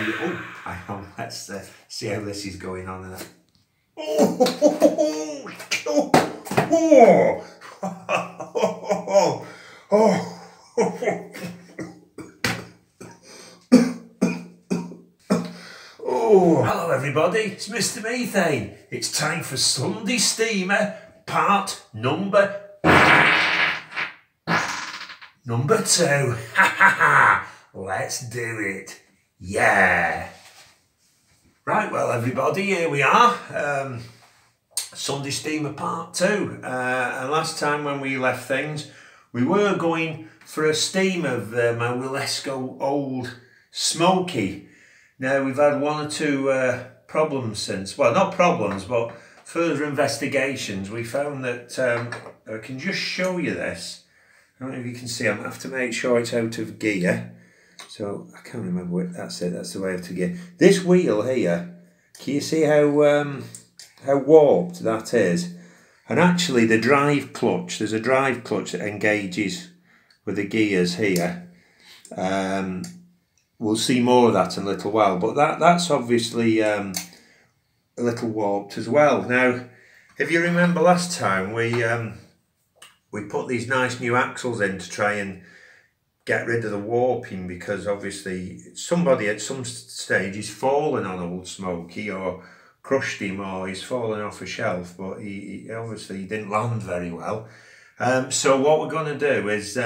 Oh, hang on, let's see how this is going on. Hello everybody, it's Mr. Methane. It's time for Sunday Steamer part number 2. Let's do it. Yeah. Right, well everybody, here we are. Sunday Steamer part 2. And last time when we left things, we were going for a steam of my Wilesco old Smokey. Now we've had one or two problems since, well not problems but further investigations. We found that, I can just show you this. I don't know if you can see, I'm going to have to make sure it's out of gear. So I can't remember what, that's it, that's the way out of gear. This wheel here, can you see how warped that is? And actually the drive clutch, there's a drive clutch that engages with the gears here. We'll see more of that in a little while, but that's obviously a little warped as well. Now, if you remember last time, we put these nice new axles in to try and get rid of the warping, because obviously somebody at some stage is fallen on old Smokey or crushed him, or he's fallen off a shelf, but he obviously didn't land very well. So what we're going to do is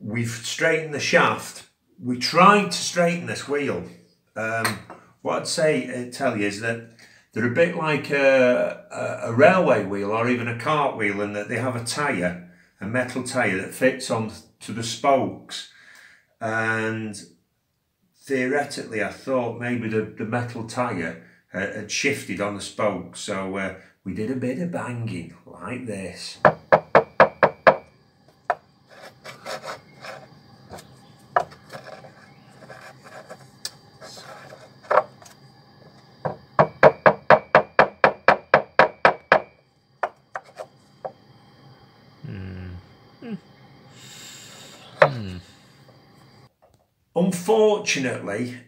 we've straightened the shaft. We tried to straighten this wheel. What I'd tell you is that they're a bit like a railway wheel or even a cart wheel, in that they have a tyre, a metal tyre that fits on to the spokes. And theoretically, I thought maybe the metal tyre had shifted on the spokes. So we did a bit of banging like this. Unfortunately,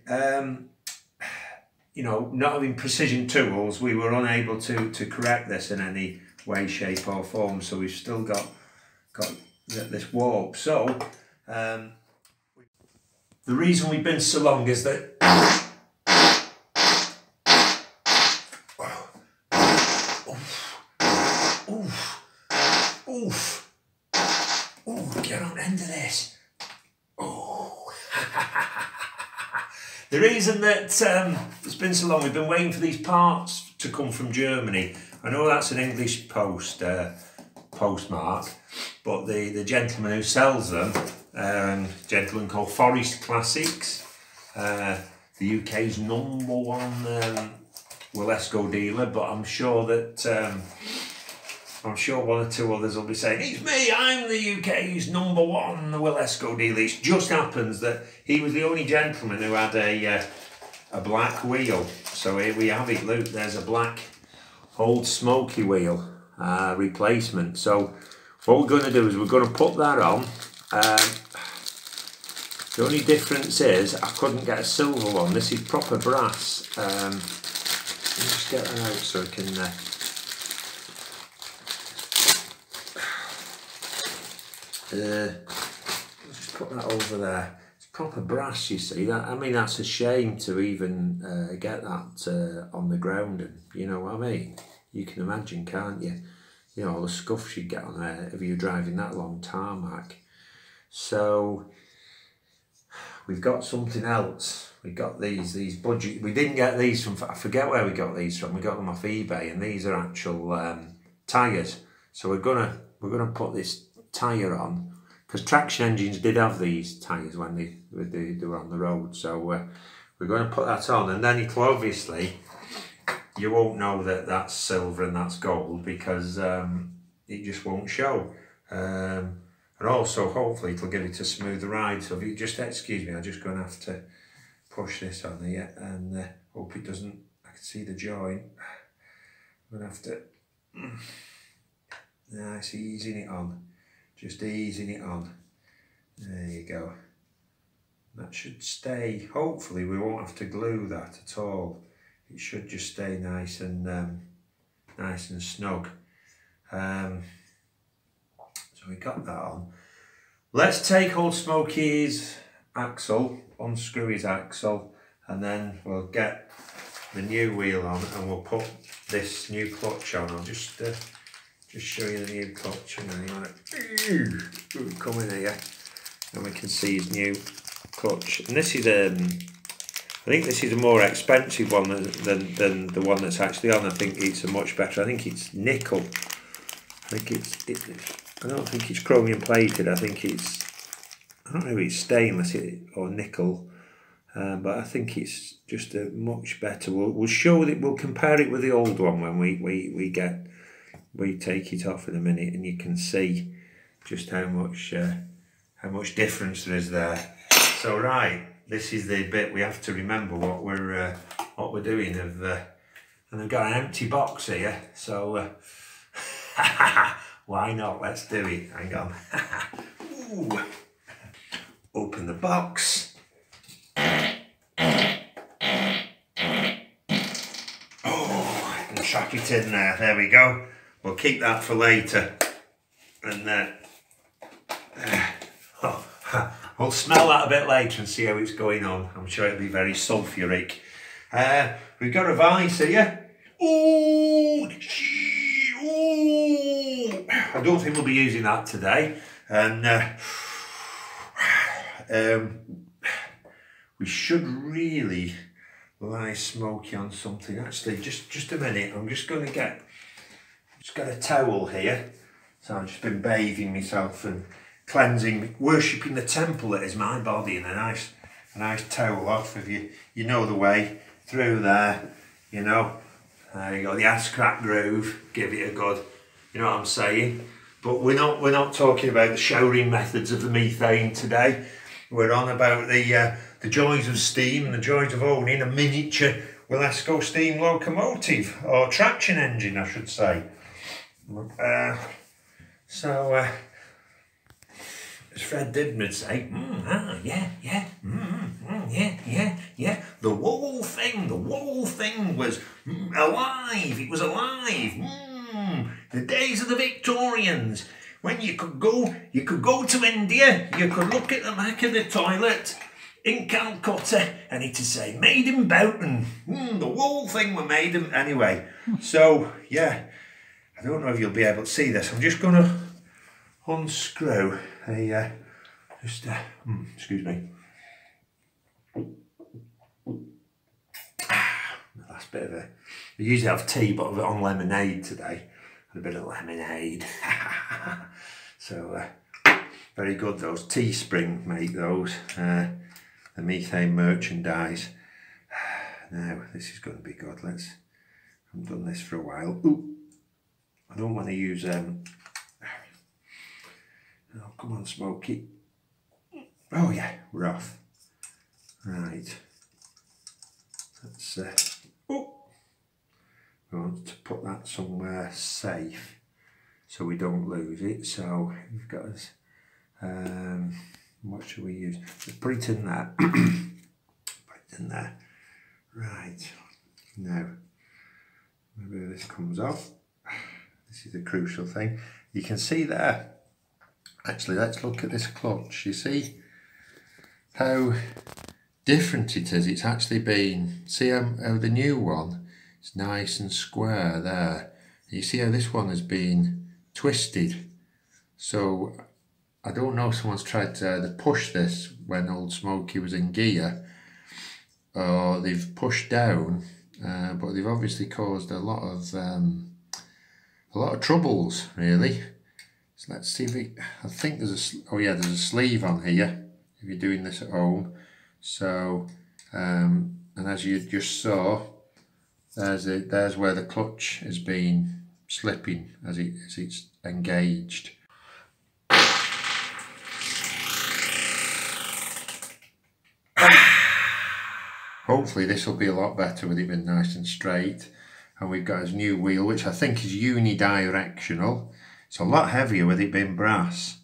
you know, not having precision tools, we were unable to correct this in any way, shape or form. So we've still got this warp. So the reason we've been so long is that get on the end of this. The reason that it's been so long, we've been waiting for these parts to come from Germany. I know that's an English postmark, but the gentleman who sells them, a gentleman called Forest Classics, the UK's #1 Wilesco dealer, but I'm sure that one or two others will be saying, it's me, I'm the UK's #1 Wilesco dealer. It just happens that he was the only gentleman who had a black wheel. So here we have it, look, there's a black old Smokey wheel replacement. So what we're going to do is we're going to put that on. The only difference is I couldn't get a silver one. This is proper brass. Let me just get that out so I can... just put that over there. It's proper brass, you see. That, I mean, that's a shame to even get that on the ground, and you know what I mean. You can imagine, can't you? You know all the scuffs you get on there if you're driving that long tarmac. So we've got something else. We got these budget. We didn't get these from. I forget where we got these from. We got them off eBay, and these are actual tyres. So we're gonna put this tyre on, because traction engines did have these tyres when they were on the road. So we're going to put that on, and then it'll obviously, you won't know that that's silver and that's gold, because it just won't show. And also hopefully it'll give it a smoother ride. So if you just excuse me, I'm just going to have to push this on here, and hope it doesn't, I can see the joint. I'm going to have to, nice, easing it on. Just easing it on. There you go. That should stay, hopefully we won't have to glue that at all. It should just stay nice and snug. So we got that on. Let's take old Smokey's axle, unscrew his axle, and then we'll get the new wheel on and we'll put this new clutch on. I'll just show you the new clutch, and then you want to come in here and we can see his new clutch. And this is I think this is a more expensive one than the one that's actually on. I think it's a much better. I think it's nickel. I think I don't think it's chromium plated. I think I don't know if it's stainless or nickel, but I think it's just a much better. We'll show it. We'll compare it with the old one when we take it off in a minute, and you can see just how much difference there is there. So right, this is the bit we have to remember what we're doing. And I've got an empty box here, so why not? Let's do it. Hang on. Ooh. Open the box. Oh, I can track it in there. There we go. We'll keep that for later. And we'll smell that a bit later and see how it's going on. I'm sure it'll be very sulphuric. We've got a vise here. Ooh, ooh. I don't think we'll be using that today. And we should really lie Smokey on something. Actually, just a minute. I'm just going to just got a towel here. So I've just been bathing myself and cleansing, worshipping the temple that is my body, and a nice towel off of you. You know the way through there. You know, there you go. The ass crack groove. Give it a good. You know what I'm saying? But we're not talking about the showering methods of the Methane today. We're on about the joys of steam and the joys of owning a miniature Wilesco steam locomotive, or traction engine, I should say. So, as Fred Dibnard say, yeah. The whole thing was alive. It was alive. The days of the Victorians, when you could go to India, you could look at the back of the toilet in Calcutta, and it'd say made in Boughton. The whole thing were made in anyway. So yeah, I don't know if you'll be able to see this. I'm just gonna unscrew a excuse me. The last bit of I usually have tea, but I've got on lemonade today. A bit of lemonade. So very good. Those Teespring make those. The Methane merchandise. Now this is going to be good. I haven't done this for a while. Ooh, I don't want to use oh, come on, Smokey. Oh yeah, rough. Right. Let's we want to put that somewhere safe so we don't lose it. So we've got this. What should we use? Let's put it in there. Put it in there. Right. Now, maybe this comes off. This is the crucial thing. You can see there. Actually, let's look at this clutch. You see how different it is. It's actually been. See how the new one. It's nice and square there. You see how this one has been twisted. So I don't know if someone's tried to push this when old Smokey was in gear, or they've pushed down, but they've obviously caused a lot of troubles really. So let's see if I think there's there's a sleeve on here if you're doing this at home. So and as you just saw, there's where the clutch has been slipping as it's engaged. Hopefully this will be a lot better with it being nice and straight. And we've got his new wheel, which I think is unidirectional. It's a lot heavier with it being brass.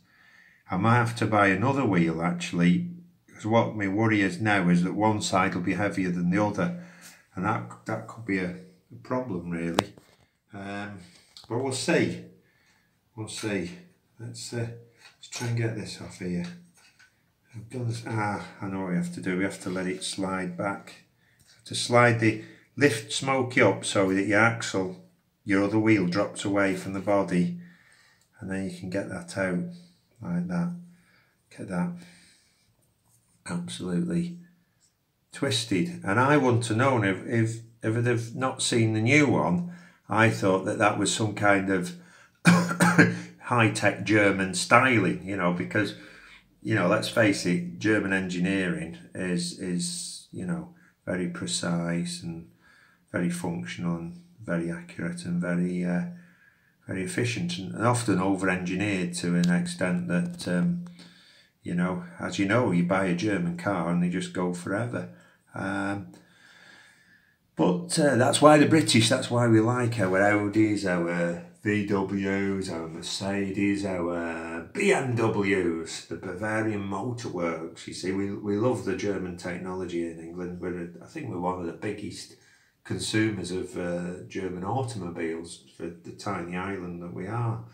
I might have to buy another wheel actually, Because what my worry is now is that one side will be heavier than the other, and that could be a problem really. But we'll see. We'll see. Let's try and get this off here. I've done this. I know what we have to do. We have to let it slide back. To slide lift Smokey up so that your axle, your other wheel, drops away from the body, and then you can get that out like that. Get that absolutely twisted. And I wouldn't have known if I'd have not seen the new one. I thought that was some kind of high-tech German styling, you know, because, you know, let's face it, German engineering is you know, very precise and very functional and very accurate and very efficient, and often over-engineered to an extent that, you know, as you know, you buy a German car and they just go forever. But that's why the British, that's why we like our Audis, our VWs, our Mercedes, our BMWs, the Bavarian Motor Works. You see, we love the German technology in England. I think we're one of the biggest consumers of German automobiles for the tiny island that we are.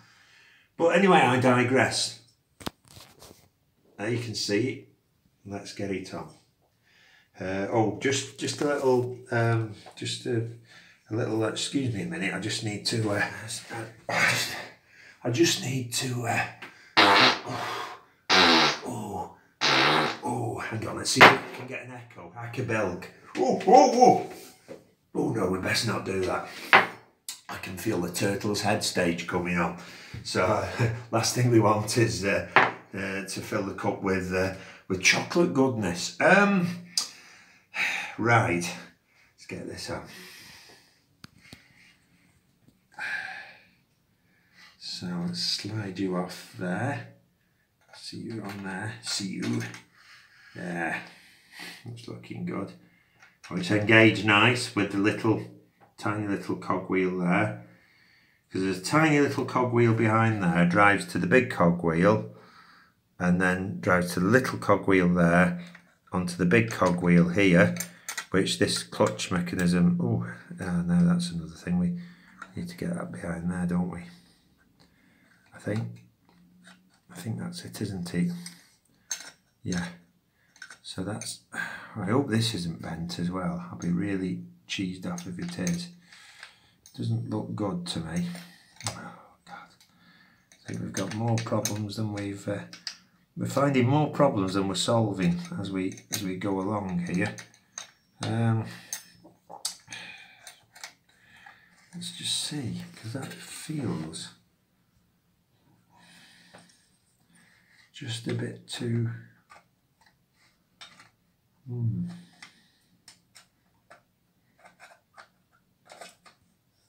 But anyway, I digress. Now you can see it. Let's get it on. Just a little, a little. Excuse me a minute. I just need to. I just need to. Hang on. Let's see if we can get an echo. Hackabelg. Oh no, we best not do that. I can feel the turtle's head stage coming on. So last thing we want is to fill the cup with chocolate goodness. Right, let's get this on. So let's slide you off there. See you on there. See you. Yeah, that's looking good. Oh, it's engaged nice with the tiny little cogwheel there. Because there's a tiny little cogwheel behind there, drives to the big cogwheel, and then drives to the little cogwheel there, onto the big cogwheel here, which this clutch mechanism, no, that's another thing, we need to get that behind there, don't we? I think that's it, isn't it? Yeah, so that's, I hope this isn't bent as well. I'll be really cheesed off if it is. Doesn't look good to me. Oh God, I think we've got more problems than we're finding more problems than we're solving as we go along here. Let's just see, because that feels just a bit too.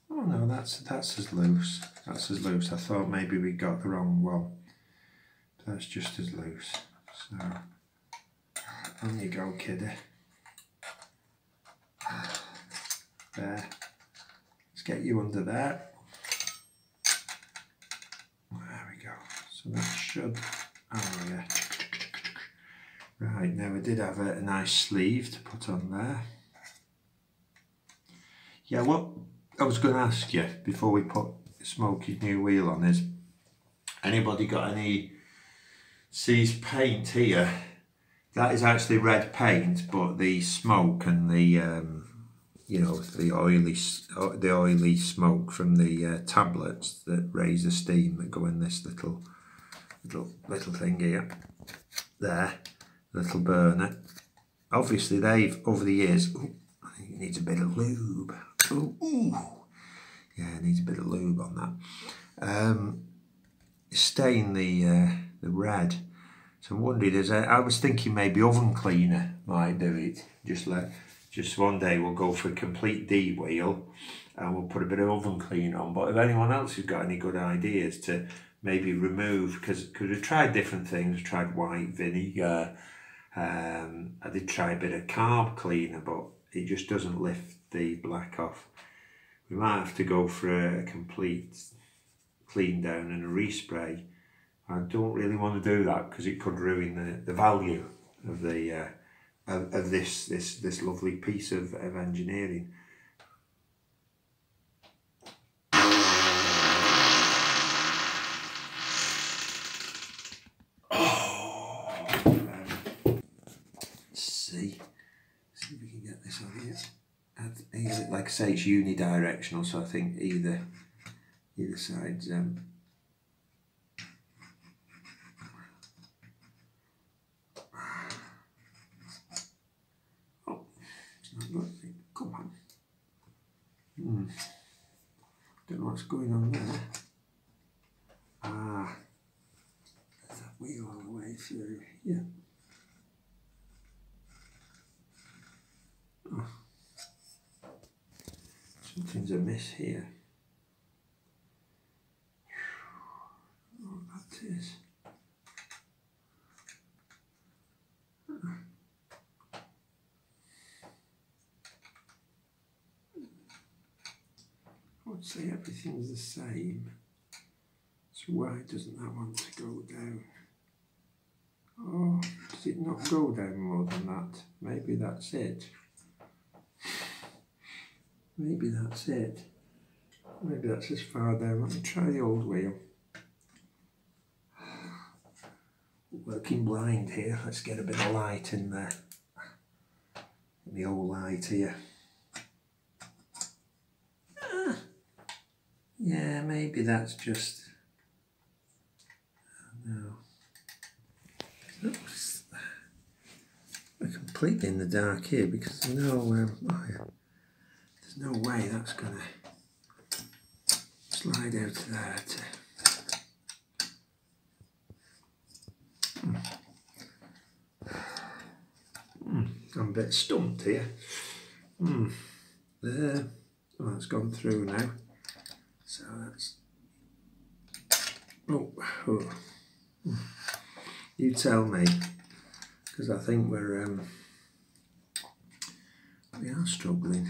Oh no, that's as loose. That's as loose. I thought maybe we got the wrong one. But that's just as loose. So on you go, kiddie. There. Let's get you under there. There we go. So that should. Oh yeah. Right, now we did have a nice sleeve to put on there. Yeah, what I was going to ask you before we put Smokey's new wheel on is, anybody got any seized paint here? That is actually red paint, but the smoke and the you know, the oily smoke from the tablets that raise the steam that go in this little thing here, there, little burner. Obviously they've, over the years, I think it needs a bit of lube. Yeah, it needs a bit of lube on that. Stain the red. So I'm wondering, I was thinking maybe oven cleaner might do it. Just one day we'll go for a complete D wheel and we'll put a bit of oven clean on. But if anyone else has got any good ideas to maybe remove, because we've tried different things, we've tried white vinegar, I did try a bit of carb cleaner, but it just doesn't lift the black off. We might have to go for a complete clean down and a respray. I don't really want to do that because it could ruin the value of the of this lovely piece of engineering. See if we can get this on here. Like I say, it's unidirectional, so I think either side's oh, it's not working. Come on. Don't know what's going on there. Ah, there's that wheel all the way through. Yeah. Oh. Something's amiss here. Oh, that is. I would say everything's the same. So why doesn't that want to go down? Oh, does it not go down more than that? Maybe that's it. Maybe that's it. Maybe that's as far down. Let me try the old wheel. Working blind here. Let's get a bit of light in there. The old light here. Yeah, maybe that's just... No. Oops. We're completely in the dark here because there's no... there's no way that's going to slide out of there. I'm a bit stumped here. There. Oh, it's gone through now. So that's... Oh. You tell me, because I think we are struggling.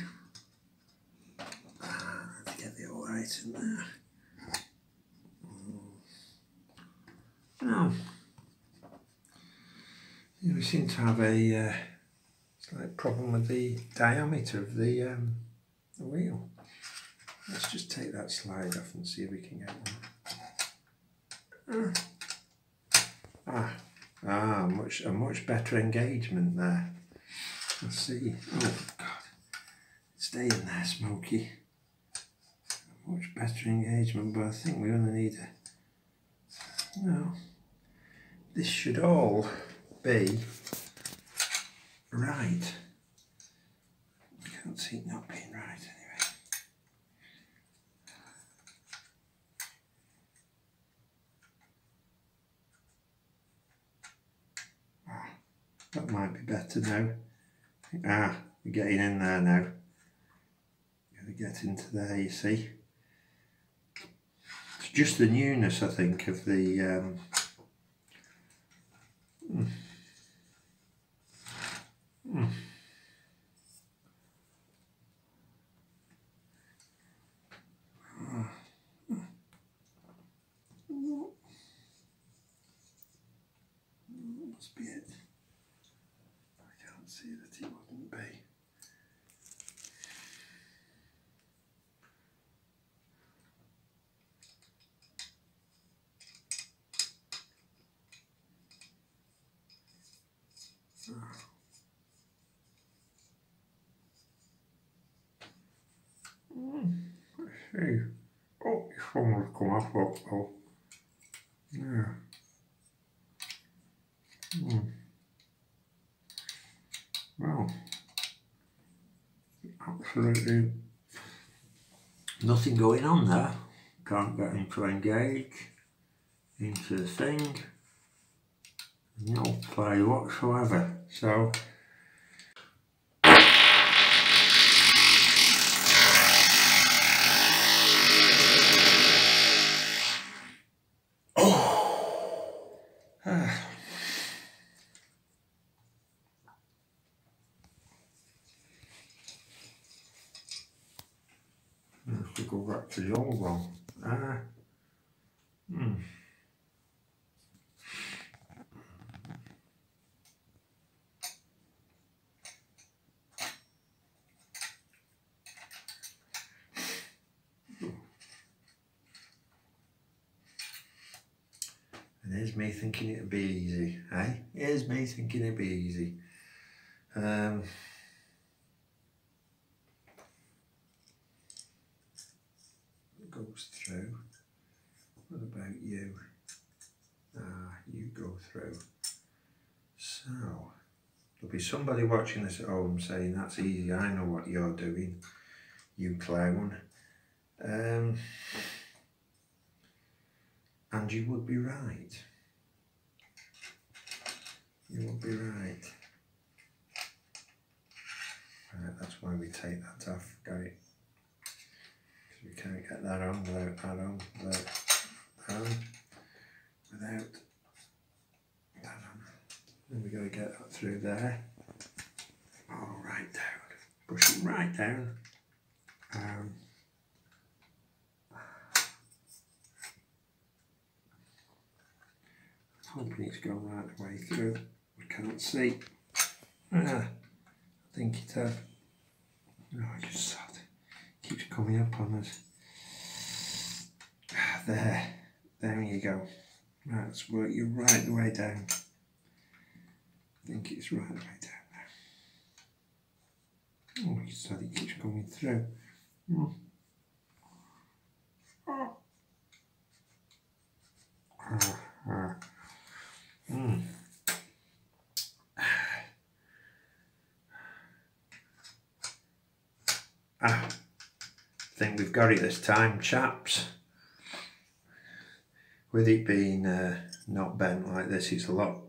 Let's get the all right in there. No. Yeah, we seem to have a slight problem with the diameter of the wheel. Let's just take that slide off and see if we can get one. A much better engagement there. Let's see. Oh God, stay in there, Smokey. A much better engagement, but I think we're going to need a... No, this should all be right. I can't see it not being right anyway. That might be better now. We're getting in there now. Gotta get into there, you see. It's just the newness, I think, of the must be it. I can't see that it wouldn't be. Let's see. Oh, this one will come off. Oh. Yeah. Well, absolutely nothing going on there. Can't get him to engage into the thing. No play whatsoever. So let's go back to the old one. And here's me thinking it'd be easy, eh? Here's me thinking it'd be easy. Goes through. What about you? You go through. So, there'll be somebody watching this at home saying, that's easy, I know what you're doing, you clown. And you would be right. You would be right. Right, that's why we take that off, got it? Because we can't get that on without that on, without that on, without that on. And we've got to get that through there. Oh, right down. Push it right down. Hoping it's gone right the way through. We can't see. I think it has. Oh, you sod. Keeps coming up on us. There. There you go. Right, let's work you right the way down. I think it's right the way down now. Oh, you sod, it keeps coming through. Oh. I think we've got it this time, chaps. With it being not bent like this, it's a lot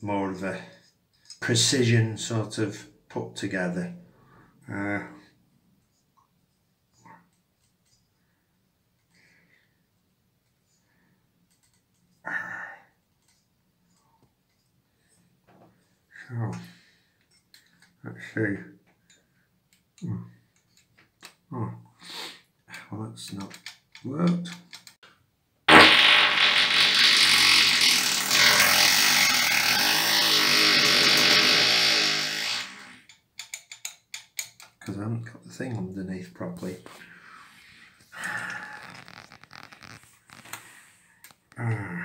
more of a precision sort of put together. So let's see. Oh, well, that's not worked. Because I haven't got the thing underneath properly. Oh!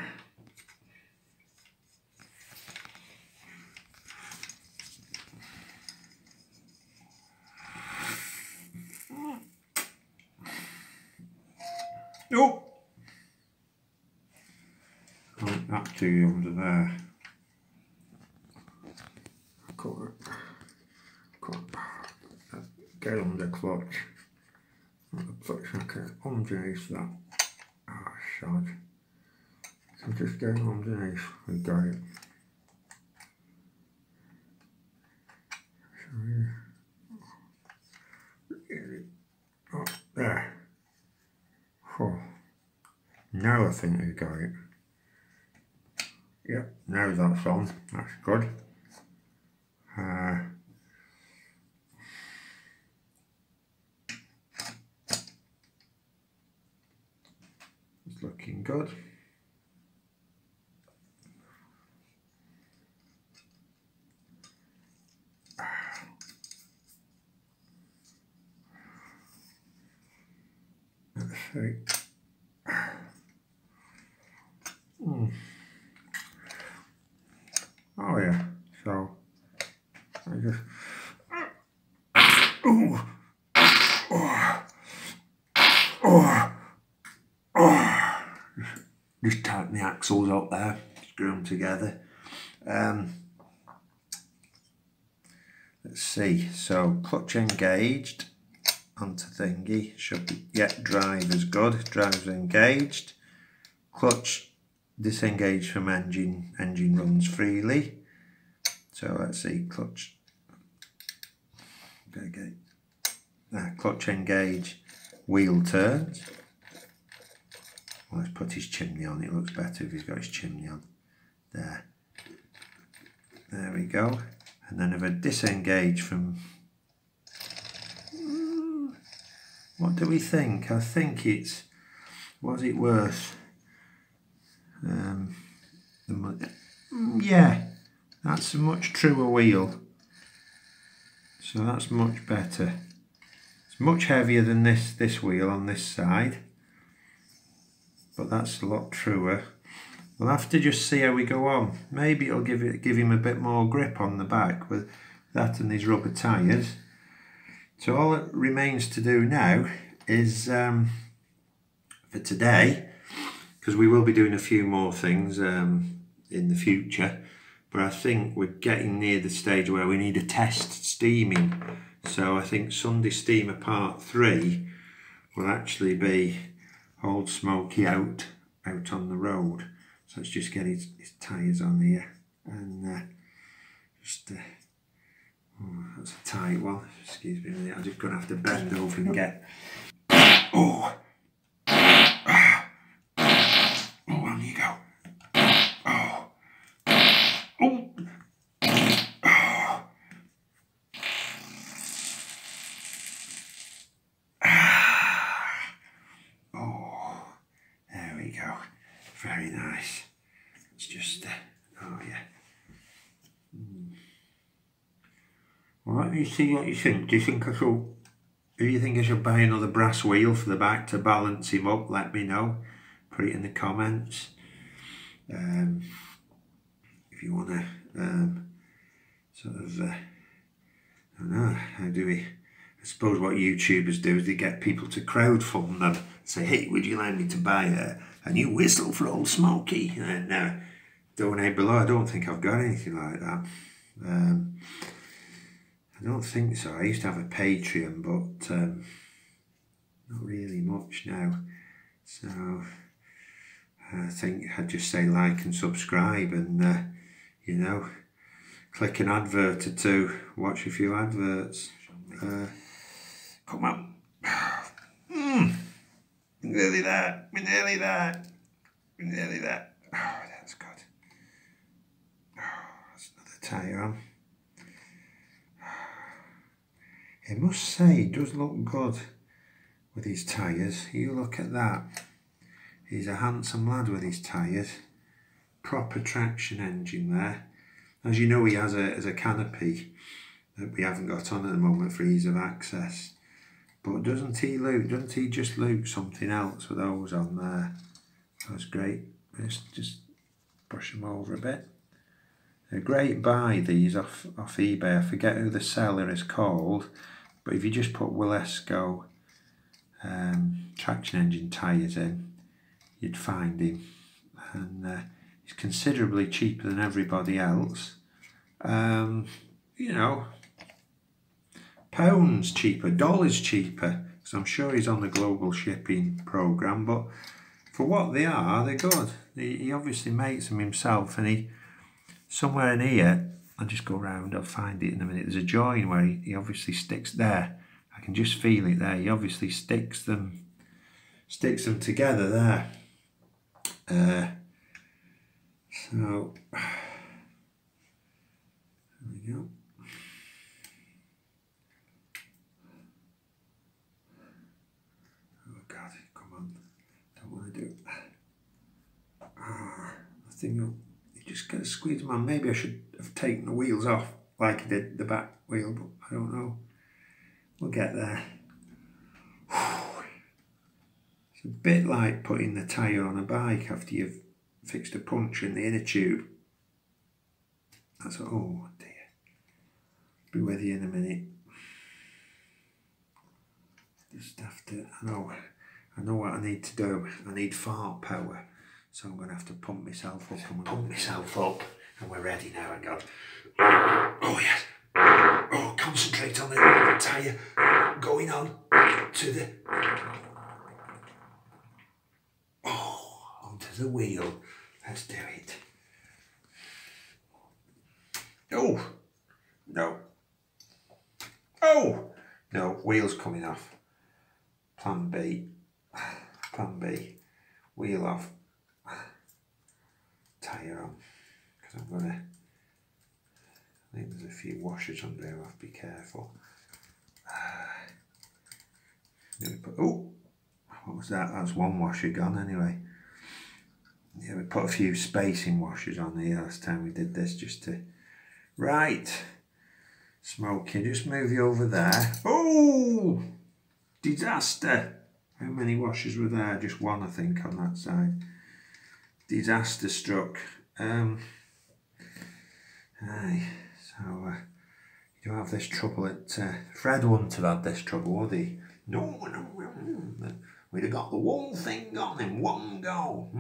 Right, that's too under there. Get under clutch. The clutch okay, underneath that. Ah, shot. So just get underneath. We got it. Oh, there. Oh. Now I think we got it. Yep, now that's on. That's good. It's looking good. Let's see. Oh yeah, so I just just tighten the axles up there, screw them together. Let's see, so clutch engaged onto thingy, should be, yeah, drive is good, drive's engaged, clutch disengaged from engine runs freely. So let's see, clutch, okay, clutch engage, wheel turns. Well, let's put his chimney on, it looks better if he's got his chimney on. There we go. And then if I disengage from, what do we think? I think it's, was it worth? Yeah, that's a much truer wheel. So that's much better. It's much heavier than this wheel on this side. but that's a lot truer. We'll have to just see how we go on. Maybe it'll give him a bit more grip on the back with that and these rubber tyres. So all it remains to do now is for today, because we will be doing a few more things in the future, but I think we're getting near the stage where we need a test steaming. So I think Sunday Steamer Part 3 will actually be old Smokey out on the road. So let's just get his tyres on here, and oh, that's a tight one. Excuse me a minute, I'm just going to have to bend over and get... Oh! Oh, on you go. Oh! Oh! Oh! Oh! There we go. Very nice. It's just... oh, yeah. Well, let me see what you think. Do you think I should... do you think I should buy another brass wheel for the back to balance him up? Let me know. Put it in the comments. If you want to sort of... I don't know, how do we... I suppose what YouTubers do is they get people to crowdfund them. Say, hey, would you like me to buy a new whistle for old Smokey? And donate below. I don't think I've got anything like that. I don't think so. I used to have a Patreon, but not really much now. So I think I'd just say like and subscribe, and you know, click an advert or two, watch a few adverts. Come on. Nearly there. We're nearly there. We're nearly there. Oh, that's good. Oh, that's another tyre on. I must say, he does look good with his tyres. You look at that. He's a handsome lad with his tyres. Proper traction engine there. As you know, he has a canopy that we haven't got on at the moment for ease of access. But doesn't he just look something else with those on there? That's great. Let's just brush them over a bit. A great buy, these off eBay. I forget who the seller is called, but if you just put Wilesco traction engine tyres in, you'd find him, and he's considerably cheaper than everybody else. You know, pounds cheaper, dollars cheaper, because I'm sure he's on the global shipping program, but for what they are, they're good. He obviously makes them himself, and he, somewhere in here, I'll just go round, I'll find it in a minute, there's a join where he obviously sticks there. I can just feel it there. He obviously sticks them together there. So there we go. Oh God, come on! Don't want to do it. I think you just got to squeeze them on. Maybe I should have taken the wheels off like I did the back wheel, but I don't know. We'll get there. It's a bit like putting the tyre on a bike after you've fixed a puncture in the inner tube. That's what, oh dear. Be with you in a minute. Just have to, I know what I need to do. I need fart power. So I'm going to have to pump myself up. Pump myself up. And we're ready now. Hang on. Oh yes. Oh, concentrate on the tyre going on to the... oh, onto the wheel. Let's do it. Oh, no. Oh, no, wheel's coming off. Plan B. Plan B. Wheel off. Tyre on. Because I'm going to... I think there's a few washers under there, I'll have to be careful. Oh, what was that? That's one washer gone anyway. Yeah, we put a few spacing washers on here last time we did this just to... Right. Smokey, just move you over there. Oh! Disaster! How many washers were there? Just one, I think, on that side. Disaster struck. Aye, so you have this trouble at... Fred wouldn't have had this trouble, would he? No. We'd have got the whole thing gone in one go.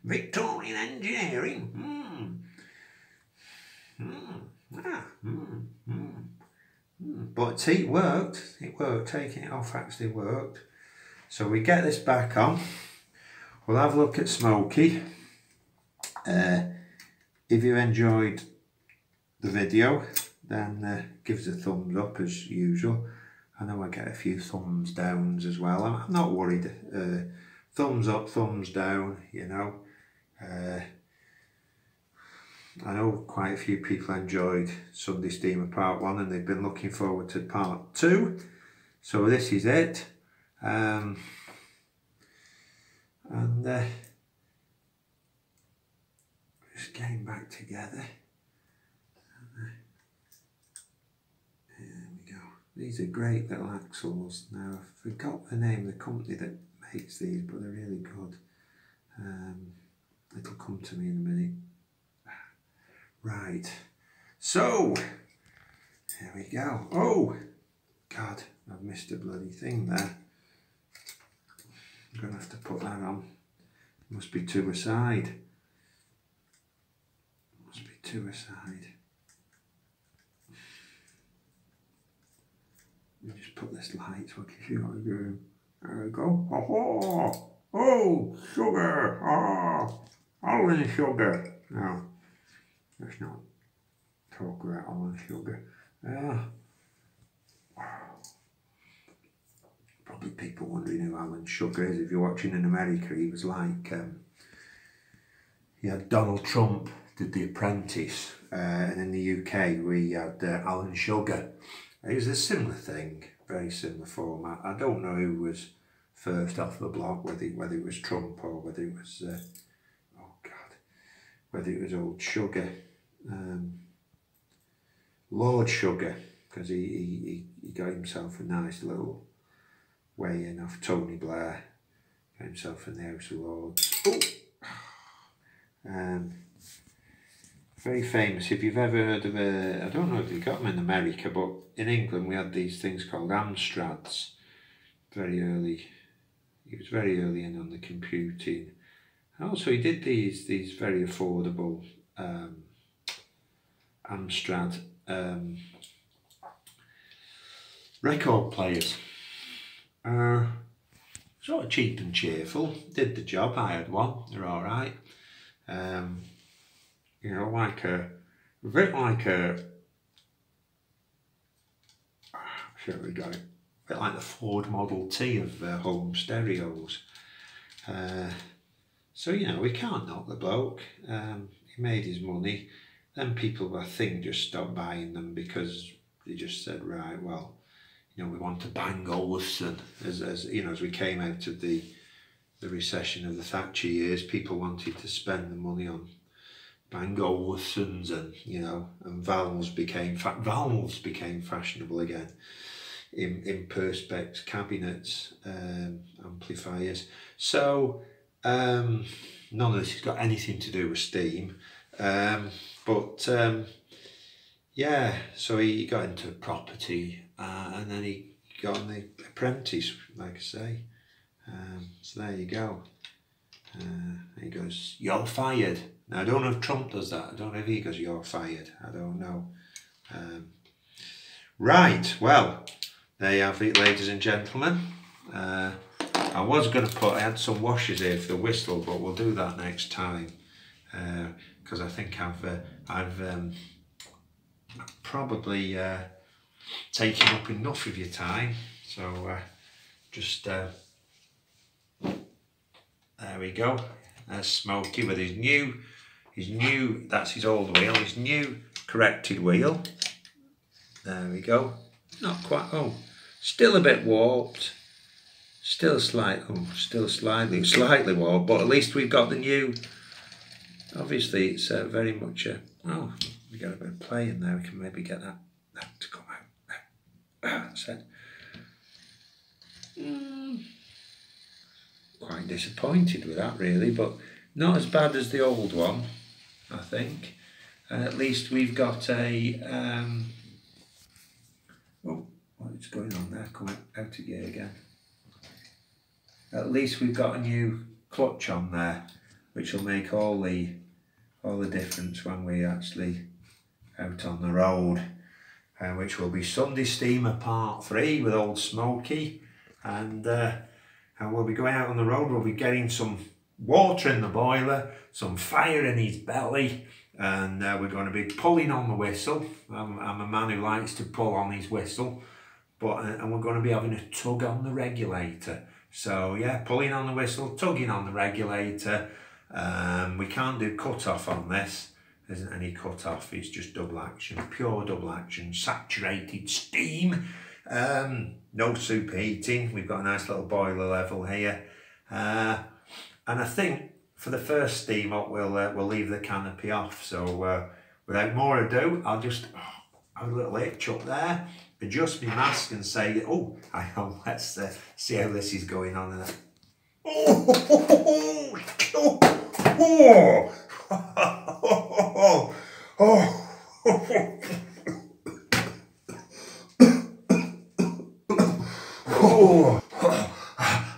Victorian engineering. But it worked. It worked. Taking it off actually worked. So we get this back on. We'll have a look at Smokey. If you enjoyed the video, then give us a thumbs up as usual. I know I get a few thumbs downs as well. I'm not worried. Thumbs up, thumbs down, you know. I know quite a few people enjoyed Sunday Steamer Part 1 and they've been looking forward to Part 2. So this is it. Just getting back together. There we go. These are great little axles. Now I forgot the name of the company that makes these, but they're really good. It'll come to me in a minute. Right, so here we go. Oh God, I've missed a bloody thing there. I'm gonna have to put that on. Must be two aside. Must be two aside. Let me just put this light so I can see what I'm doing. There we go. Oh, sugar. Oh, almond sugar. No, let's not talk about almond sugar. Probably people wondering who Alan Sugar is. If you're watching in America, he was like, he had Donald Trump did The Apprentice, and in the UK we had Alan Sugar. It was a similar thing, very similar format. I don't know who was first off the block, whether it was Trump or whether it was, oh God, whether it was old Sugar, Lord Sugar, because he got himself a nice little way in off Tony Blair, got himself in the House of Lords. Very famous. If you've ever heard of I don't know if you got them in America, but in England we had these things called Amstrads. Very early. He was very early in on the computing. And also he did these very affordable Amstrad record players. Sort of cheap and cheerful. Did the job. I had one. They're all right. You know, a bit like a, shall we go? A bit like the Ford Model T of home stereos. So you know, we can't knock the bloke. He made his money. Then people, I think, just stopped buying them because they just said, right, well, you know, we want to Bang Olufsen. As you know, as we came out of the recession of the Thatcher years, people wanted to spend the money on Bang Olufsens, and you know, and valves became fashionable again. In perspex cabinets, amplifiers. So none of this has got anything to do with steam. Yeah, so he got into property and then he got on The Apprentice, like I say. So there you go. He goes, "You're fired." Now I don't know if Trump does that. I don't know if he goes, "You're fired." I don't know. Right, well, there you have it, ladies and gentlemen. I was going to I had some washers here for the whistle, but we'll do that next time. Because I think I've probably taken up enough of your time. So just there we go. There's Smokey with his new, that's his old wheel, his new corrected wheel. There we go. Not quite, oh, still a bit warped. Still slightly warped, but at least we've got the new. Obviously, it's very much a, oh, we got a bit of play in there. We can maybe get that to come out. That's it. quite disappointed with that really, but not as bad as the old one, I think. And at least we've got a, oh, what's going on there? Come out of gear again. At least we've got a new clutch on there, which will make all the difference when we actually out on the road. Which will be Sunday Steamer Part 3 with old Smokey, and we'll be going out on the road. We'll be getting some water in the boiler, some fire in his belly, and we're going to be pulling on the whistle. I'm a man who likes to pull on his whistle, but and we're going to be having a tug on the regulator. So yeah, pulling on the whistle, tugging on the regulator. We can't do cut off on this. There isn't any cut off, it's just double action, pure double action, saturated steam, no superheating. We've got a nice little boiler level here, and I think for the first steam up we'll leave the canopy off. So without more ado, I'll just have a little hitch up there, adjust my mask and say, oh, hang on, let's see how this is going on.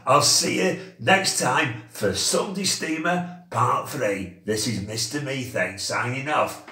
I'll see you next time for Sunday Steamer Part 3. This is Mr. Methane signing off.